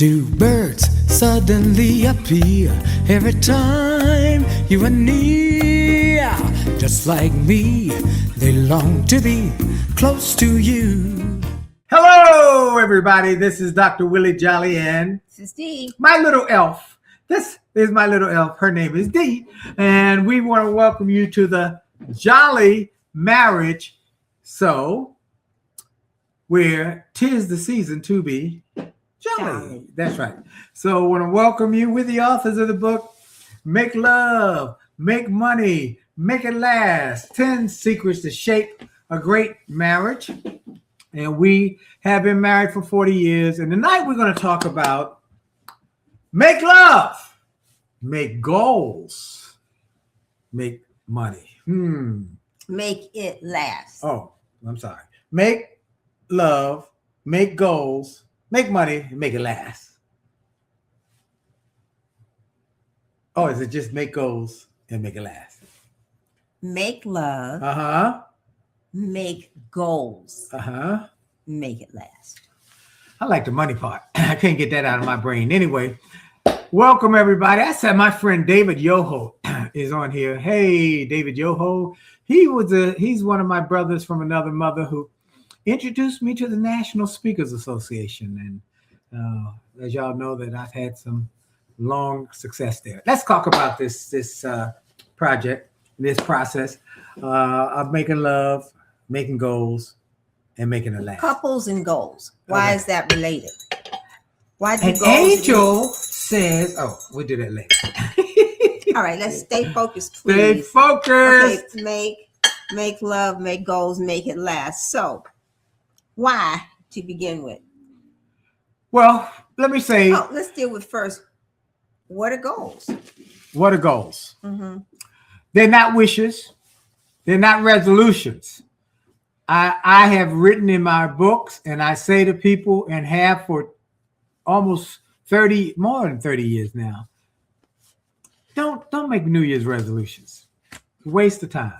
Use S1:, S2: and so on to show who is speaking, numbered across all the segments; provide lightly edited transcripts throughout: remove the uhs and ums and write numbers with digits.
S1: Do birds suddenly appear every time you are near? Just like me, they long to be close to you.
S2: Hello, everybody. This is Dr. Willie Jolley and
S3: This is Dee.
S2: my little elf. This is my little elf. Her name is Dee. And we want to welcome you to the Jolley Marriage Show, where 'tis the season to be Jolley. That's right. So I want to welcome you with the authors of the book, Make Love, Make Money, Make It Last, 10 Secrets to Shape a Great Marriage. And we have been married for 40 years. And tonight we're going to talk about make love, make goals, make money.
S3: Make it last.
S2: Oh, I'm sorry. Make love, make goals, make money, and make it last. Oh, is it just make goals and make it last?
S3: Make love. Make goals. Make it last.
S2: I like the money part. I can't get that out of my brain. Anyway, welcome everybody. I said my friend David Yoho is on here. Hey, David Yoho. He's one of my brothers from another mother who introduced me to the National Speakers Association. And as y'all know, that I've had some long success there. Let's talk about this project, this process of making love, making goals, and making it last.
S3: Couples and goals. Why is that related? Why do
S2: An
S3: goals
S2: angel says, we'll do that later.
S3: All right, let's stay focused,
S2: Stay
S3: please.
S2: focused.
S3: Okay, make love, make goals, make it last. So, why to begin with?
S2: Well, let me say.
S3: Let's deal with first. What are goals?
S2: What are goals?
S3: Mm-hmm.
S2: They're not wishes. They're not resolutions. I have written in my books, and I say to people, and have for almost more than 30 years now, don't make New Year's resolutions. Waste of time.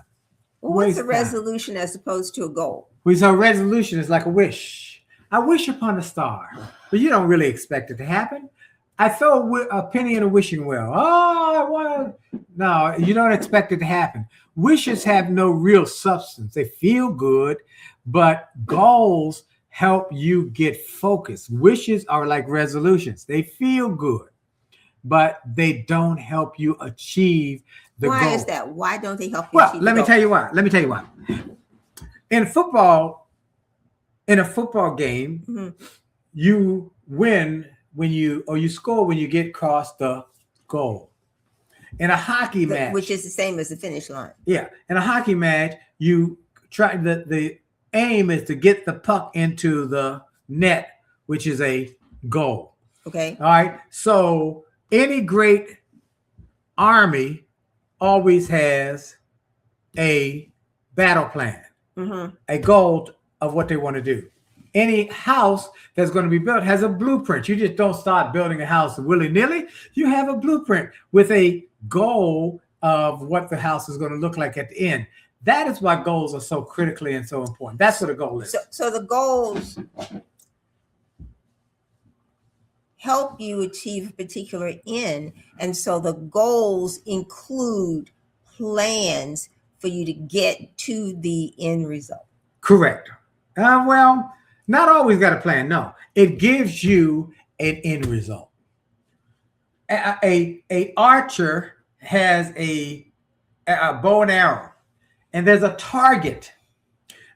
S3: Well, what's a resolution as opposed to a goal?
S2: So a resolution is like a wish. I wish upon a star, but you don't really expect it to happen. I throw a penny in a wishing well. No, you don't expect it to happen. Wishes have no real substance. They feel good, but goals help you get focused. Wishes are like resolutions. They feel good, but they don't help you achieve the goal.
S3: Why is that? Why don't they help you achieve the goal?
S2: Let me tell you why. In a football game,
S3: mm-hmm.
S2: you win you score when you get across the goal. In a hockey match,
S3: which is the same as the finish line.
S2: Yeah, in a hockey match, you try the aim is to get the puck into the net, which is a goal.
S3: Okay.
S2: All right. So any great army always has a battle plan,
S3: mm-hmm.
S2: a goal of what they want to do. Any house that's going to be built has a blueprint. You just don't start building a house willy-nilly. You have a blueprint with a goal of what the house is going to look like at the end. That is why goals are so critically and so important. That's what a goal is.
S3: So the goals help you achieve a particular end. And so the goals include plans for you to get to the end result.
S2: Correct. Well, not always got a plan. No, it gives you an end result. A archer has a bow and arrow, and there's a target,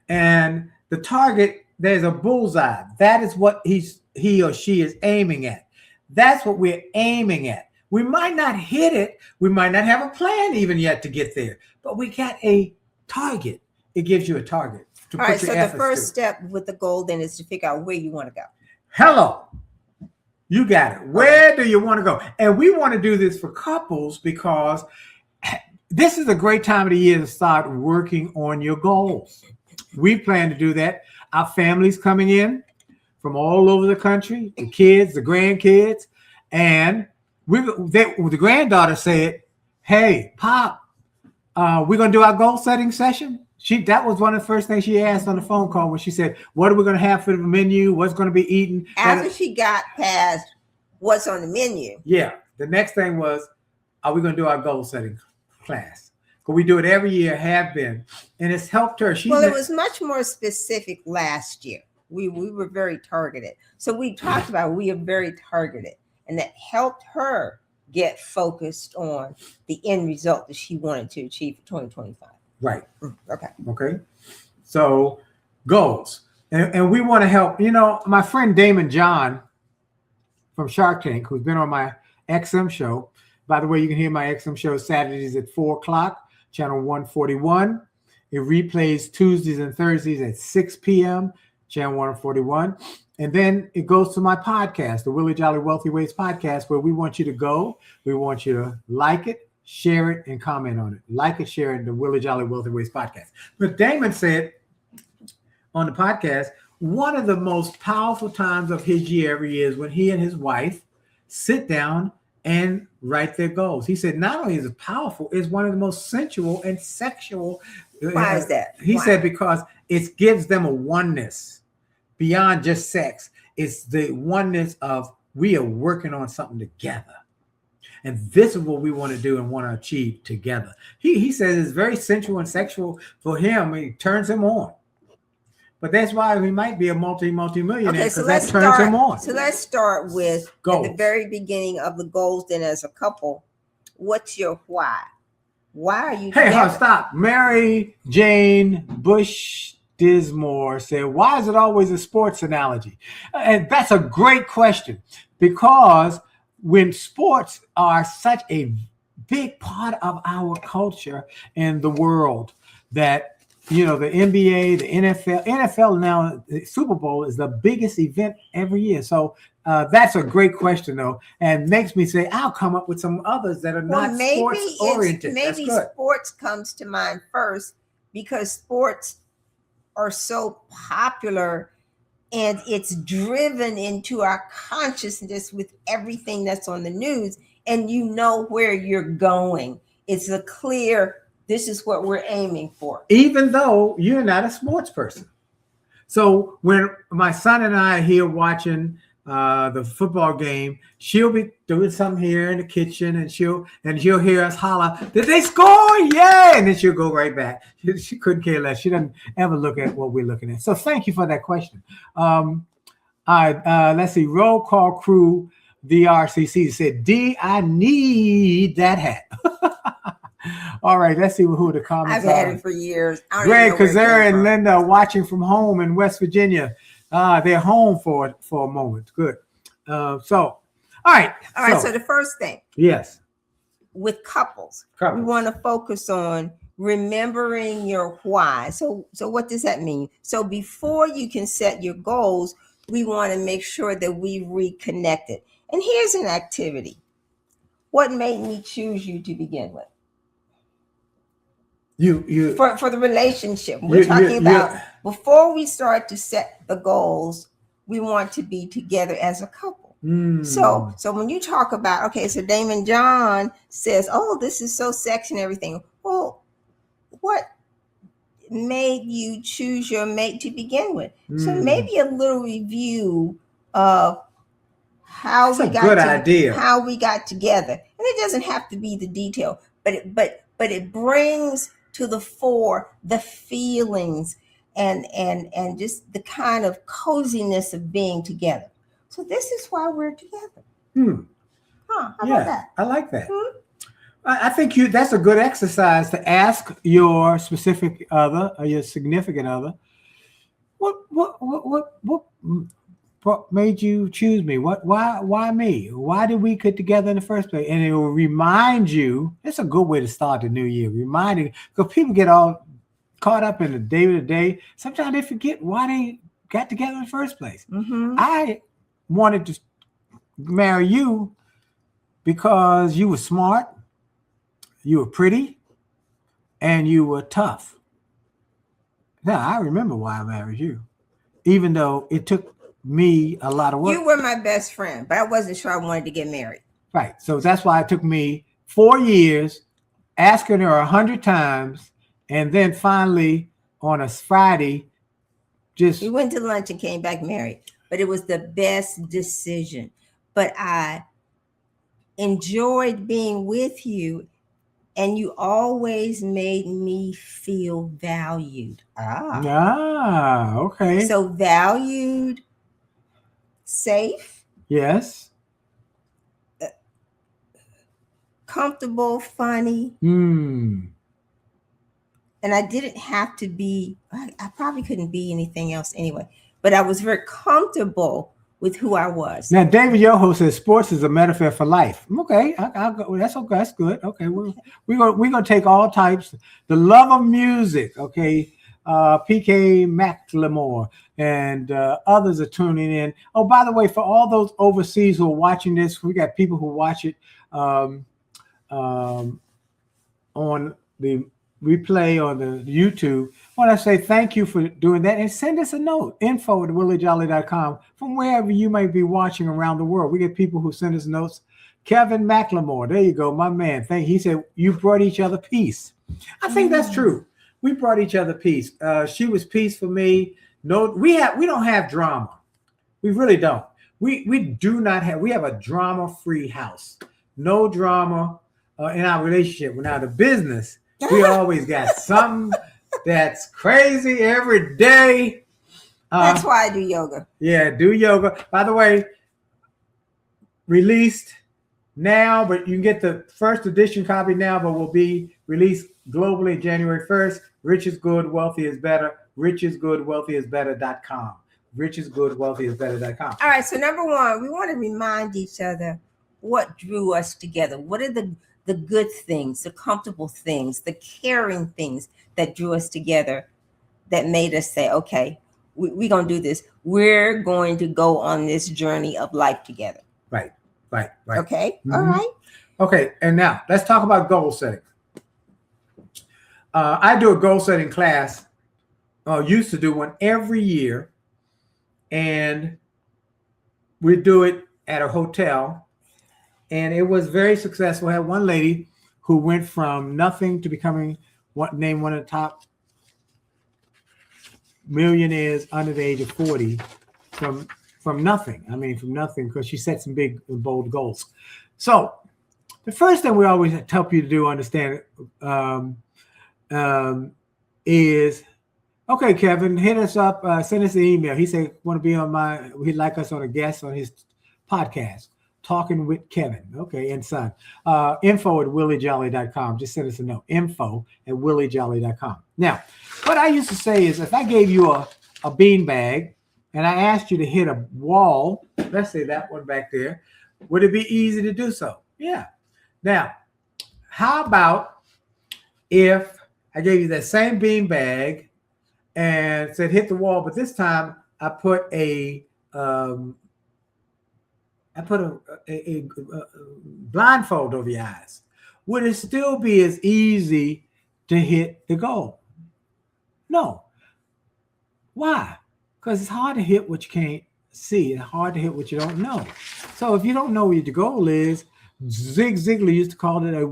S2: and the target, there's a bullseye. That is what he or she is aiming at. That's what we're aiming at. We might not hit it. We might not have a plan even yet to get there, but we got a target. It gives you a target.
S3: All right, so the first step with the goal then is to figure out where you want to go.
S2: Hello. You got it. Where do you want to go? And we want to do this for couples because this is a great time of the year to start working on your goals. We plan to do that. Our families coming in from all over the country, the kids, the grandkids, and the granddaughter said, "Hey, Pop, we're going to do our goal setting session." That was one of the first things she asked on the phone call when she said, "What are we going to have for the menu? What's going to be eaten?"
S3: After she got past what's on the menu.
S2: Yeah. The next thing was, are we going to do our goal setting class? Because we do it every year, have been, and it's helped her.
S3: Well, it was much more specific last year. We were very targeted. So we talked about we are very targeted, and that helped her get focused on the end result that she wanted to achieve for 2025.
S2: Right.
S3: Okay.
S2: So goals. And we want to help. My friend Damon John from Shark Tank, who's been on my XM show. By the way, you can hear my XM show Saturdays at 4:00, channel 141. It replays Tuesdays and Thursdays at 6 p.m., channel 141. And then it goes to my podcast, the Willie Jolley Wealthy Ways podcast, where we want you to go. We want you to like it, share it, and comment on it. Like it, share it, the Willie Jolley Wealthy Ways podcast. But Damon said on the podcast, one of the most powerful times of his year every year is when he and his wife sit down and write their goals. He said not only is it powerful, it's one of the most sensual and sexual.
S3: Why is that?
S2: He said because it gives them a oneness beyond just sex. It's the oneness of we are working on something together. And this is what we want to do and want to achieve together. He says it's very sensual and sexual for him. It turns him on. But that's why he might be a multi-millionaire, because that turns him on.
S3: So let's start with goals. At the very beginning of the goals. Then, as a couple, what's your why? Why are you?
S2: Hey, stop. Mary Jane Bush Dismore said, "Why is it always a sports analogy?" And that's a great question, because when sports are such a big part of our culture and the world, that the NBA, the NFL now, the Super Bowl is the biggest event every year. So that's a great question, though, and makes me say I'll come up with some others that are not sports oriented.
S3: Maybe sports comes to mind first because sports are so popular and it's driven into our consciousness with everything that's on the news, and you know where you're going. It's a clear, this is what we're aiming for.
S2: Even though you're not a sports person. So when my son and I are here watching the football game, she'll be doing something here in the kitchen, and she'll hear us holler, "Did they score? Yeah!" And then she'll go right back. She couldn't care less. She doesn't ever look at what we're looking at. So thank you for that question. Let's see. Roll call crew DRCC said, "D, I need that hat." All right, let's see who the comments are.
S3: I've had it for years.
S2: Greg, Kazera, and Linda watching from home in West Virginia. They're home for a moment. Good. All right.
S3: So the first thing.
S2: Yes.
S3: With couples, we want to focus on remembering your why. So what does that mean? So before you can set your goals, we want to make sure that we reconnected. And here's an activity. What made me choose you to begin with?
S2: You
S3: for the relationship. We're talking about before we start to set the goals, we want to be together as a couple. So when you talk about, so Damon John says, "Oh, this is so sexy and everything." Well, what made you choose your mate to begin with? So maybe a little review of how we got together. And it doesn't have to be the detail, but it brings to the fore the feelings and just the kind of coziness of being together. So this is why we're together. How about that?
S2: I like that. I think that's a good exercise to ask your specific other or your significant other, what made you choose me? Why me? Why did we get together in the first place? And it will remind you. It's a good way to start the new year. Reminding, because people get all caught up in the day-to-day. Sometimes they forget why they got together in the first place. I wanted to marry you because you were smart, you were pretty, and you were tough. Now, I remember why I married you, even though it took me a lot of work.
S3: You were my best friend, but I wasn't sure I wanted to get married.
S2: Right. So that's why it took me 4 years, asking her 100 times, and then finally on a Friday, we
S3: went to lunch and came back married. But it was the best decision. but I enjoyed being with you, and you always made me feel valued.
S2: Okay.
S3: So valued, safe,
S2: yes,
S3: comfortable, funny.
S2: Hmm.
S3: And I didn't have to be, I probably couldn't be anything else anyway, but I was very comfortable with who I was.
S2: Now, David Yoho says sports is a metaphor for life. Okay, I'll go. That's okay. That's good. Okay, we're gonna take all types. The love of music. Okay, PK McLemore and others are tuning in. Oh, by the way, for all those overseas who are watching this, we got people who watch it on the replay on the YouTube. I want to say thank you for doing that, and send us a note, info@williejolly.com, from wherever you may be watching around the world. We get people who send us notes. Kevin McLemore, there you go, my man. He said you brought each other peace. I think that's true. We brought each other peace. She was peace for me. No, we don't have drama. We really don't. We have a drama-free house. No drama in our relationship. We're now the business. We always got something that's crazy every day.
S3: That's why I do yoga.
S2: Yeah, do yoga. By the way, released now, but you can get the first edition copy now, but will be released globally January 1st. Rich is good, wealthy is better. richisgood.wealthyisbetter.com. richisgood.wealthyisbetter.com.
S3: All right, so number one, we want to remind each other what drew us together. What are the good things, the comfortable things, the caring things that drew us together, that made us say, okay, we're going to do this. We're going to go on this journey of life together.
S2: Right.
S3: Okay.
S2: Mm-hmm.
S3: All right.
S2: Okay. And now let's talk about goal setting. I do a goal setting class. Used to do one every year, and we do it at a hotel. And it was very successful. I had one lady who went from nothing to becoming named one of the top millionaires under the age of 40 from nothing. I mean, from nothing, because she set some big and bold goals. So the first thing we always help you to do, understand, is, okay, Kevin, hit us up, send us an email. He said, want to be he'd like us on a guest on his podcast. Talking with Kevin, okay, and son. info@williejolly.com. Just send us a note. info@williejolly.com. Now, what I used to say is, if I gave you a bean bag and I asked you to hit a wall, let's say that one back there, would it be easy to do so? Yeah. Now, how about if I gave you that same bean bag and said hit the wall, but this time I put a blindfold over your eyes? Would it still be as easy to hit the goal? No. Why? Because it's hard to hit what you can't see. It's hard to hit what you don't know. So if you don't know what your goal is, Zig Ziglar used to call it a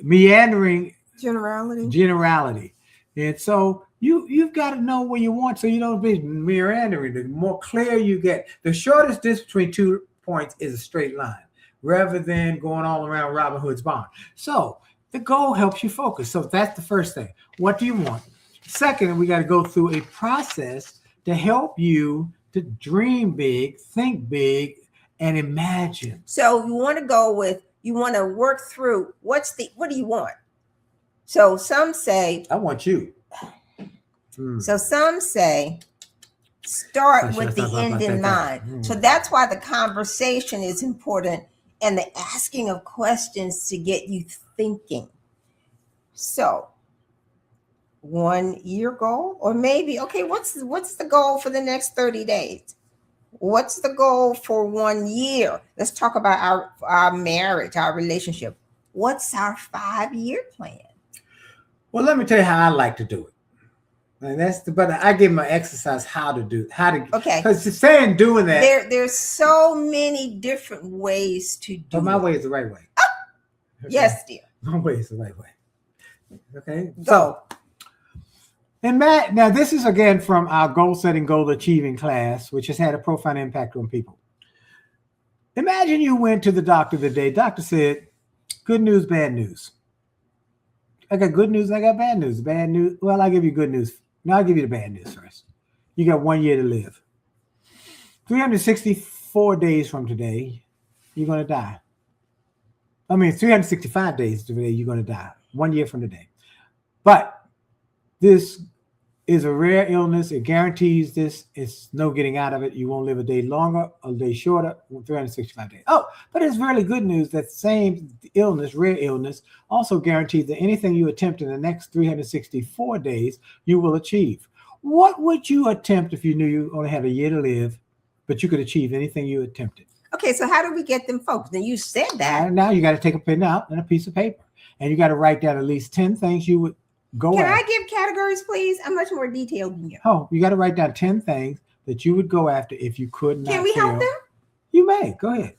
S2: meandering generality. And so you've got to know where you want, so you don't be meandering. The more clear you get, the shortest distance between 2 points is a straight line, rather than going all around Robin Hood's barn. So the goal helps you focus. So that's the first thing. What do you want? Second, we got to go through a process to help you to dream big, think big, and imagine.
S3: So you want to work through what do you want? So some say,
S2: I want you.
S3: So some say, start with the end in mind. So that's why the conversation is important, and the asking of questions to get you thinking. So 1 year goal, or maybe, okay, what's the goal for the next 30 days? What's the goal for 1 year? Let's talk about our marriage, our relationship. What's our 5-year plan?
S2: Well, let me tell you how I like to do it. And but I give my exercise okay. Because saying doing that.
S3: There's so many different ways to do it.
S2: But my way is the right way.
S3: Oh, okay. Yes, dear.
S2: My way is the right way. Okay.
S3: Go.
S2: So And Matt, now this is again from our goal setting, goal achieving class, which has had a profound impact on people. Imagine you went to the doctor today. Doctor said, good news, bad news. I got good news, I got bad news. Bad news, well, I'll give you good news. Now I'll give you the bad news first. You got 1 year to live. 364 days from today, you're going to die. 365 days today, you're going to die. 1 year from today. But this is a rare illness. It guarantees this. It's no getting out of it. You won't live a day longer, a day shorter, 365 days. Oh, but it's really good news that same illness, rare illness, also guarantees that anything you attempt in the next 364 days, you will achieve. What would you attempt if you knew you only had a year to live, but you could achieve anything you attempted?
S3: Okay, so how do we get them folks? Now you said that.
S2: Now you got to take a pen out and a piece of paper, and you got to write down at least 10 things you would go
S3: Can
S2: after.
S3: I give categories, please? I'm much more detailed than you.
S2: Oh, you got to write down 10 things that you would go after if you could not.
S3: Can we help them?
S2: You may. Go ahead.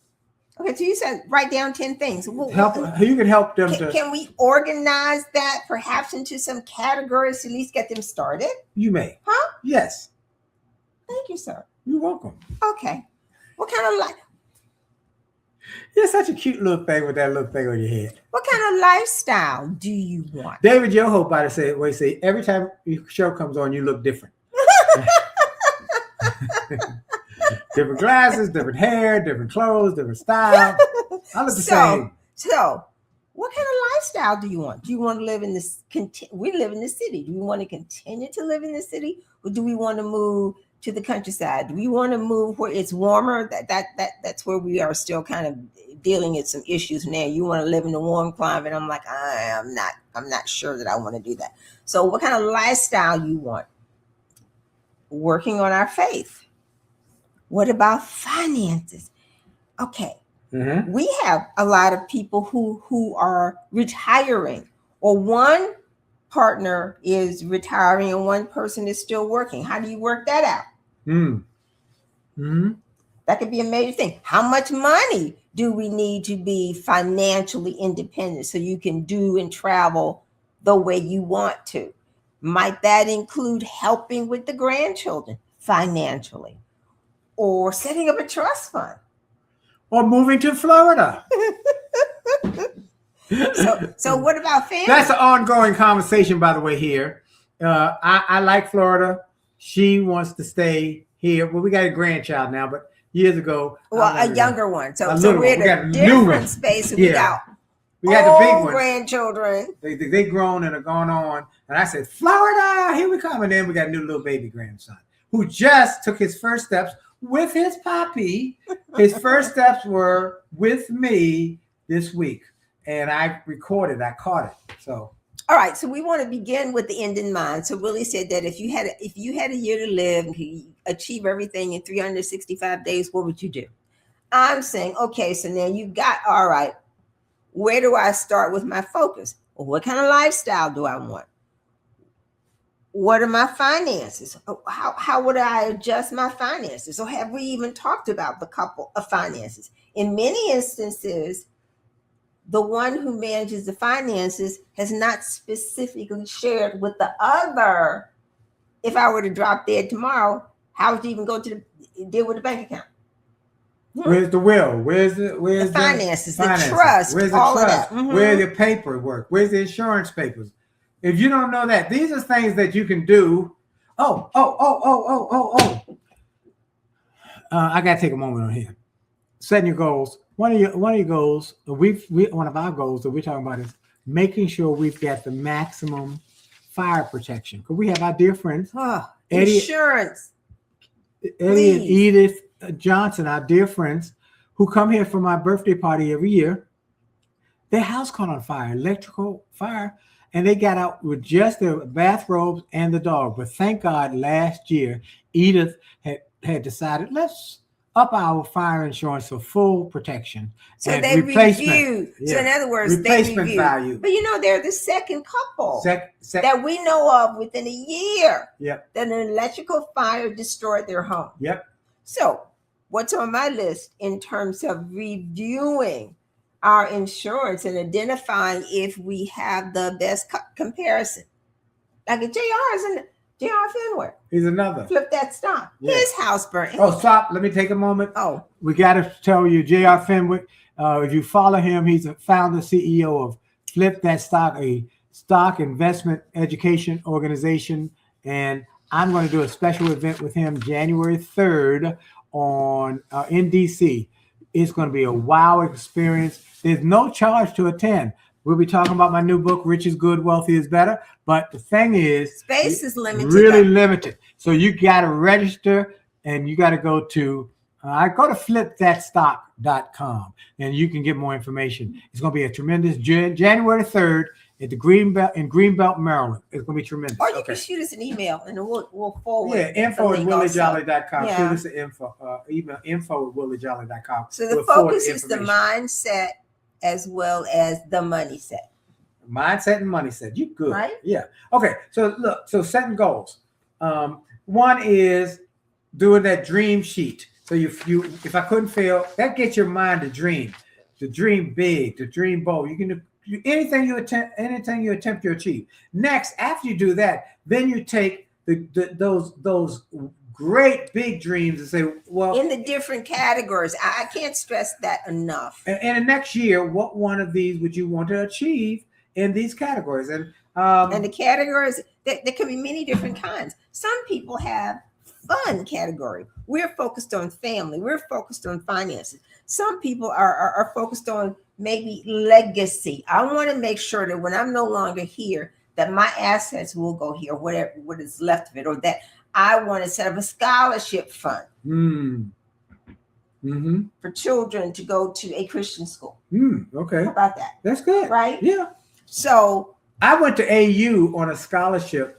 S3: Okay, so you said write down 10 things.
S2: You can help them.
S3: Can we organize that perhaps into some categories to at least get them started?
S2: You may.
S3: Huh?
S2: Yes.
S3: Thank you, sir.
S2: You're welcome.
S3: Okay. What kind of life?
S2: You're such a cute little thing with that little thing on your head.
S3: What kind of lifestyle do you want?
S2: David Yoho by the say every time your show comes on, you look different. Different glasses, different hair, different clothes, different style. I look the same.
S3: So, what kind of lifestyle do you want? Do you want to live in this? We live in the city. Do we want to continue to live in the city, or do we want to move to the countryside? Do we want to move where it's warmer? That's where we are still kind of dealing with some issues now. You want to live in the warm climate. I'm like, I'm not sure that I want to do that. So what kind of lifestyle you want? Working on our faith. What about finances? Okay.
S2: Mm-hmm.
S3: We have a lot of people who are retiring, or one partner is retiring and one person is still working. How do you work that out?
S2: Mm-hmm.
S3: That could be a major thing. How much money do we need to be financially independent so you can do and travel the way you want to? Might that include helping with the grandchildren financially, or setting up a trust fund,
S2: or moving to Florida?
S3: So what about family?
S2: That's an ongoing conversation, by the way, here. I like Florida. She wants to stay here. Well, we got a grandchild now, but years ago.
S3: Well, a younger one. So we're in
S2: a
S3: different space. We got
S2: the big ones.
S3: Grandchildren.
S2: They grown and are gone on. And I said, Florida, here we come. And then we got a new little baby grandson who just took his first steps with his papi. His first steps were with me this week. And I caught it. So,
S3: all right. So we want to begin with the end in mind. So Willie said that if you had a year to live and you achieve everything in 365 days, what would you do? I'm saying, okay, so now you've got, all right, where do I start with my focus? Well, what kind of lifestyle do I want? What are my finances? How would I adjust my finances? So have we even talked about the couple of finances? In many instances, the one who manages the finances has not specifically shared with the other. If I were to drop dead tomorrow, how would you even go to deal with the bank account?
S2: Where's the will? Where's the
S3: finances, the trust,
S2: where's the
S3: all
S2: trust?
S3: of that? Mm-hmm.
S2: Where's the paperwork? Where's the insurance papers? If you don't know that, these are things that you can do. I gotta take a moment on here. Setting your goals. One of your goals, one of our goals that we're talking about is making sure we've got the maximum fire protection. Because we have our dear friends,
S3: insurance.
S2: Eddie and Edith Johnson, our dear friends, who come here for my birthday party every year. Their house caught on fire, electrical fire, and they got out with just their bathrobes and the dog. But thank God last year, Edith had decided, let's up our fire insurance for full protection.
S3: So they reviewed.
S2: Yeah.
S3: So in other words,
S2: replacement
S3: they
S2: value.
S3: But they're the second couple
S2: that
S3: we know of within a year.
S2: Yep.
S3: That an electrical fire destroyed their home.
S2: Yep.
S3: So what's on my list in terms of reviewing our insurance and identifying if we have the best comparison? Like a JR isn't. J.R. Fenwick.
S2: He's another.
S3: Flip That Stock.
S2: Yeah.
S3: His house burned.
S2: Oh, stop. Let me take a moment.
S3: Oh.
S2: We got to tell you, J.R. Fenwick, if you follow him, he's a founder, CEO of Flip That Stock, a stock investment education organization. And I'm going to do a special event with him January 3rd in DC. It's going to be a wow experience. There's no charge to attend. We'll be talking about my new book, Rich is Good, Wealthy is Better. But the thing is,
S3: space is limited.
S2: Really limited. So you got to register and you got to go to, go to flipthatstock.com and you can get more information. It's going to be a tremendous January 3rd at the Greenbelt, Maryland. It's going to be tremendous.
S3: Or you can shoot us an email and we'll forward.
S2: Yeah, info@williejolly.com.
S3: Yeah.
S2: Shoot us an email info@williejolly.com.
S3: So the focus is the mindset as well as the money set.
S2: Mindset and money set. You good.
S3: Right?
S2: Yeah. Okay. So look, setting goals. One is doing that dream sheet. So if I couldn't fail, that gets your mind to dream big, to dream bold. You can do anything you attempt to achieve. Next, after you do that, then you take those great big dreams and say, well,
S3: in the different categories. I can't stress that enough.
S2: And the next year, what one of these would you want to achieve in these categories? And
S3: the categories, there can be many different kinds. Some people have fun category. We're focused on family. We're focused on finances. Some people are focused on maybe legacy. I want to make sure that when I'm no longer here, that my assets will go here, what is left of it, or that I want to set up a scholarship fund for children to go to a Christian school.
S2: Okay.
S3: How about that?
S2: That's good.
S3: Right?
S2: Yeah.
S3: So
S2: I went to AU on a scholarship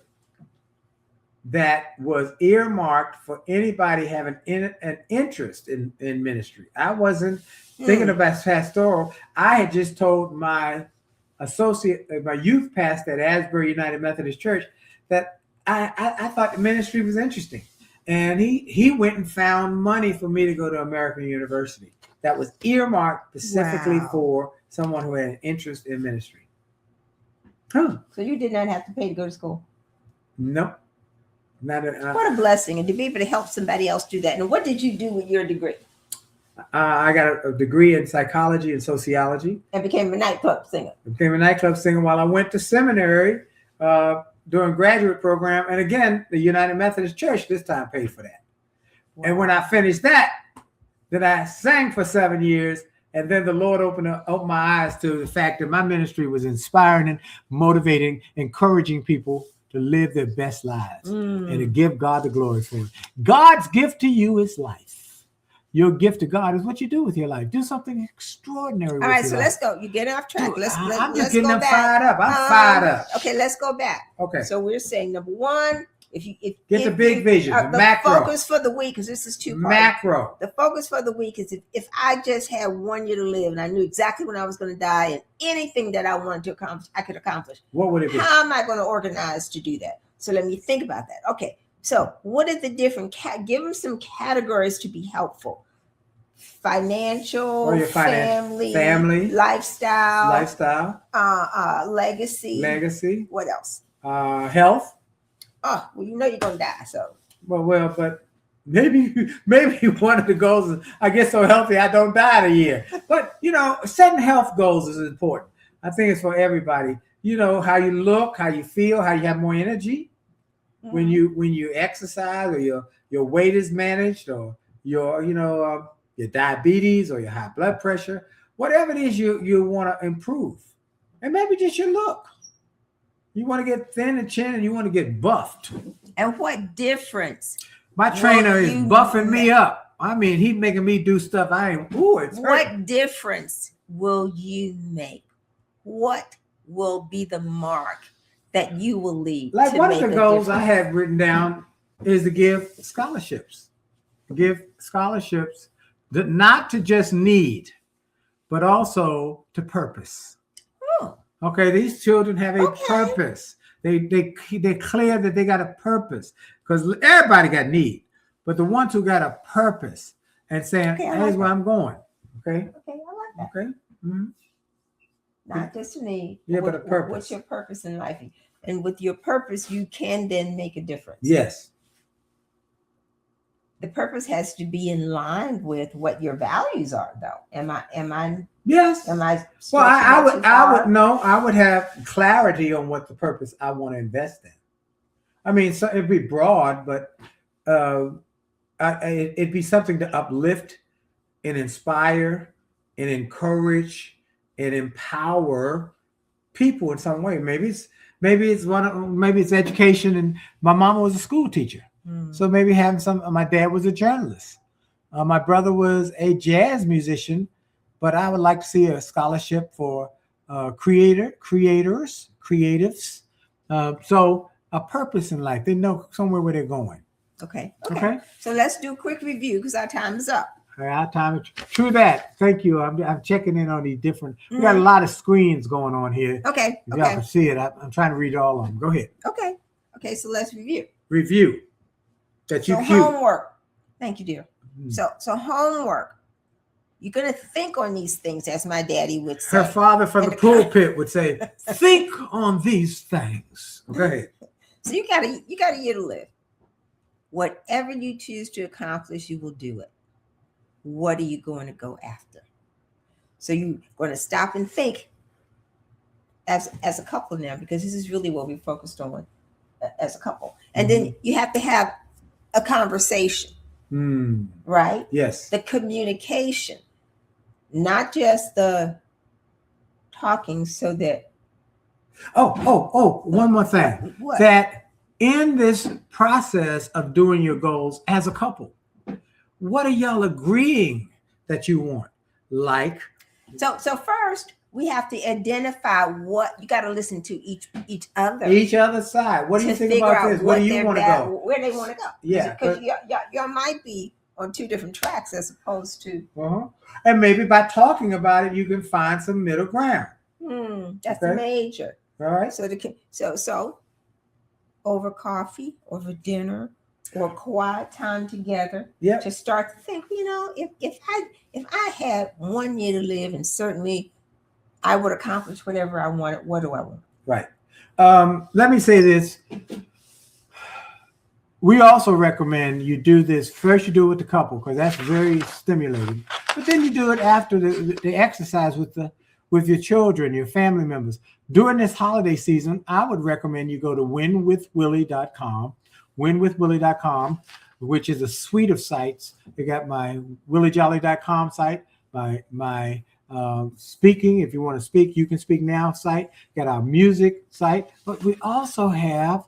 S2: that was earmarked for anybody having an interest in ministry. I wasn't thinking about pastoral. I had just told my youth pastor at Asbury United Methodist Church that I thought the ministry was interesting. And he went and found money for me to go to American University. That was earmarked specifically for someone who had an interest in ministry.
S3: So you did not have to pay to go to school?
S2: Nope.
S3: What a blessing. And to be able to help somebody else do that. And what did you do with your degree?
S2: I got a degree in psychology and sociology.
S3: And became a nightclub singer.
S2: While I went to seminary during graduate program. And again, the United Methodist Church this time paid for that. Wow. And when I finished that, then I sang for 7 years. And then the Lord opened my eyes to the fact that my ministry was inspiring and motivating, encouraging people to live their best lives and to give God the glory for it. God's gift to you is life. Your gift to God is what you do with your life. Do something extraordinary.
S3: All right, so let's go. You're getting off track.
S2: I'm
S3: let's
S2: getting
S3: go back.
S2: Fired up. I'm fired up.
S3: Okay, let's go back.
S2: Okay.
S3: So we're saying number one,
S2: get the big vision, the macro.
S3: Focus for the week, because this is two parts.
S2: Macro.
S3: The focus for the week is if I just had 1 year to live and I knew exactly when I was going to die and anything that I wanted to accomplish, I could accomplish.
S2: What would it be?
S3: How am I going to organize to do that? So let me think about that. Okay. So what are the different, give them some categories to be helpful. Financial, family, lifestyle, legacy. What else?
S2: Health.
S3: Oh, well, you know you're gonna die, so.
S2: Well, but maybe one of the goals is I get so healthy I don't die in a year. But setting health goals is important. I think it's for everybody. How you look, how you feel, how you have more energy when you exercise, or your weight is managed, or your diabetes or your high blood pressure, whatever it is you want to improve, and maybe just your look. You want to get thin and chin, and you want to get buffed.
S3: And what difference?
S2: My trainer is buffing me up. I mean, he's making me do stuff I ain't. It's
S3: what
S2: hurting.
S3: Difference will you make? What will be the mark that you will leave?
S2: Like one of the goals I have written down is to give scholarships. Not to just need, but also to purpose. Okay, these children have a purpose. They're clear that they got a purpose, because everybody got need, but the ones who got a purpose and saying, "Here's where I'm going." Okay.
S3: Okay, I like that.
S2: Okay. Mm-hmm.
S3: Not just a need.
S2: Yeah, but a purpose.
S3: What's your purpose in life? And with your purpose, you can then make a difference.
S2: Yes.
S3: The purpose has to be in line with what your values are, though. Am I?
S2: Yes.
S3: Am I?
S2: Well, I would have clarity on what the purpose I want to invest in. I mean, so it'd be broad, but it'd be something to uplift and inspire and encourage and empower people in some way. Maybe it's education. And my mama was a school teacher, so maybe having my dad was a journalist. My brother was a jazz musician, but I would like to see a scholarship for creatives. So a purpose in life. They know somewhere where they're going.
S3: Okay. So let's do a quick review because our time is up.
S2: Our time. True that. Thank you. I'm checking in on these different. We got a lot of screens going on here.
S3: Okay.
S2: If y'all can see it. I'm trying to read all of them. Go ahead.
S3: Okay. So let's review.
S2: That you
S3: so
S2: cute.
S3: Homework. Thank you, dear. So homework. You're gonna think on these things, as my daddy would say.
S2: Her father from the pulpit would say, "Think on these things." Go ahead.
S3: So you got a year to live. Whatever you choose to accomplish, you will do it. What are you going to go after? So you're going to stop and think as a couple now, because this is really what we focused on as a couple. And then you have to have a conversation, right?
S2: Yes.
S3: The communication, not just the talking, so that.
S2: One more thing.
S3: What? That
S2: in this process of doing your goals as a couple, what are y'all agreeing that you want? Like,
S3: so first we have to identify what you got to listen to each other.
S2: Each other's side. What do you think about this? Where do you want to go?
S3: Where they want to go?
S2: Yeah,
S3: because y'all might be on two different tracks as opposed to.
S2: And maybe by talking about it, you can find some middle ground.
S3: That's major.
S2: All right.
S3: So over coffee, over dinner, or quiet time together, to start to think, if I had 1 year to live, and certainly I would accomplish whatever I wanted, what do I want?
S2: Right. Let me say this. We also recommend you do this. First, you do it with the couple, because that's very stimulating. But then you do it after the exercise with your children, your family members. During this holiday season, I would recommend you go to winwithwillie.com. winwithwillie.com, which is a suite of sites. You got my williejolly.com site, my speaking, if you want to speak, you can speak now site. Got our music site, but we also have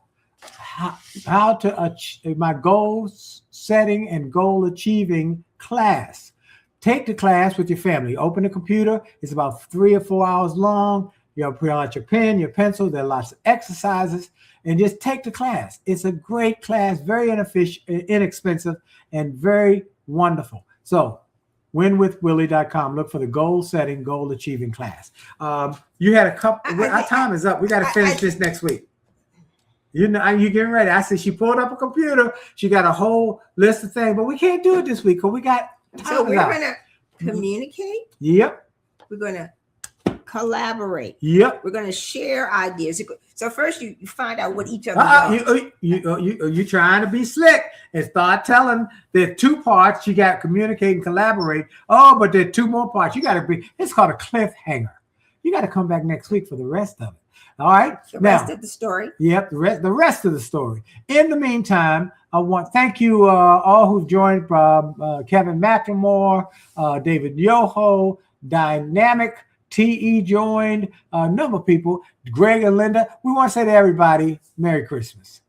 S2: how to achieve my goal setting and goal achieving class. Take the class with your family. Open the computer. It's about 3 or 4 hours long. You'll pull out your pen, your pencil. There are lots of exercises, and just take the class. It's a great class, very inexpensive, and very wonderful. So, winwithwillie.com. Look for the goal setting, goal achieving class. You had a couple. Our time is up. We got to finish this next week. You getting ready. I said she pulled up a computer. She got a whole list of things, but we can't do it this week because we got.
S3: So we're going to communicate.
S2: Yep.
S3: We're going to collaborate.
S2: Yep.
S3: We're going to share ideas. So first you find out what each other wants.
S2: You trying to be slick and start telling there are 2 parts. You got to communicate and collaborate. Oh, but there are 2 more parts. You got to be. It's called a cliffhanger. You got to come back next week for the rest of it. All right.
S3: The rest of the story.
S2: Yep. The rest of the story. In the meantime, thank you all who've joined. Kevin McLemore, David Yoho, Dynamic, TE joined, a number of people, Greg and Linda. We want to say to everybody, Merry Christmas.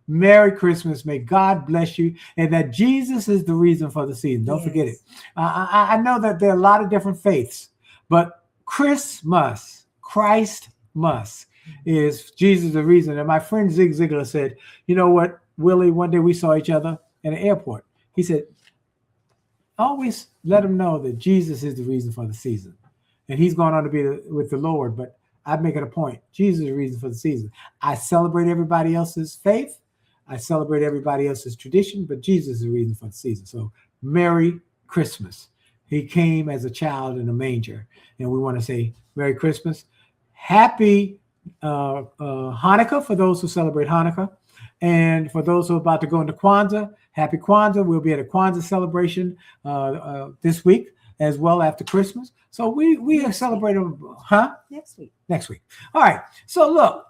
S2: Merry Christmas. May God bless you. And that Jesus is the reason for the season. Don't forget it. I know that there are a lot of different faiths, but Christ is Jesus the reason. And my friend Zig Ziglar said, you know what, Willie, one day we saw each other in an airport. He said, always let him know that Jesus is the reason for the season. And he's going on to be with the Lord, but I'm making a point. Jesus is the reason for the season. I celebrate everybody else's faith. I celebrate everybody else's tradition, but Jesus is the reason for the season. So Merry Christmas. He came as a child in a manger. And we want to say Merry Christmas. Happy Hanukkah for those who celebrate Hanukkah. And for those who are about to go into Kwanzaa, happy Kwanzaa. We'll be at a Kwanzaa celebration this week as well after Christmas. So we are celebrating, Next week. All right. So look,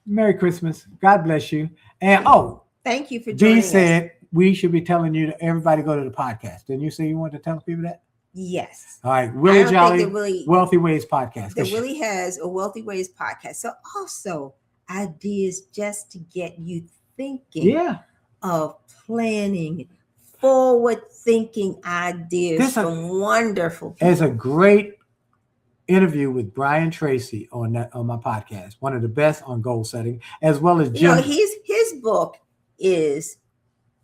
S2: Merry Christmas. God bless you. And
S3: thank you for joining
S2: Dee said we should be telling you everybody go to the podcast. Didn't you say you wanted to tell people that?
S3: Yes.
S2: All right. Willie Jolley, Wealthy Ways podcast.
S3: That Willie has a Wealthy Ways podcast. So also ideas just to get you thinking of planning, forward-thinking ideas from wonderful people.
S2: There's a great interview with Brian Tracy on my podcast, one of the best on goal setting, as well as Jim.
S3: His book is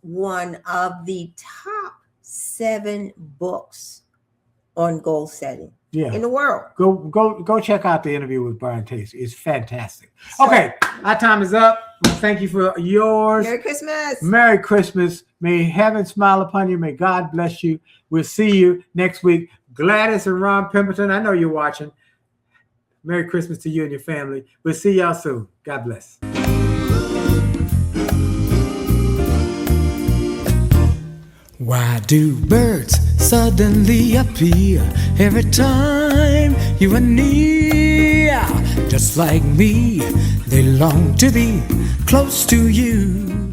S3: one of the top 7 books on goal setting in the world.
S2: Go check out the interview with Brian Tracy. It's fantastic. Okay, our time is up. Thank you for yours.
S3: Merry Christmas.
S2: Merry Christmas. May heaven smile upon you. May God bless you. We'll see you next week. Gladys and Ron Pemberton, I know you're watching. Merry Christmas to you and your family. We'll see y'all soon. God bless.
S1: Why do birds suddenly appear every time you are near? Just like me, they long to be close to you.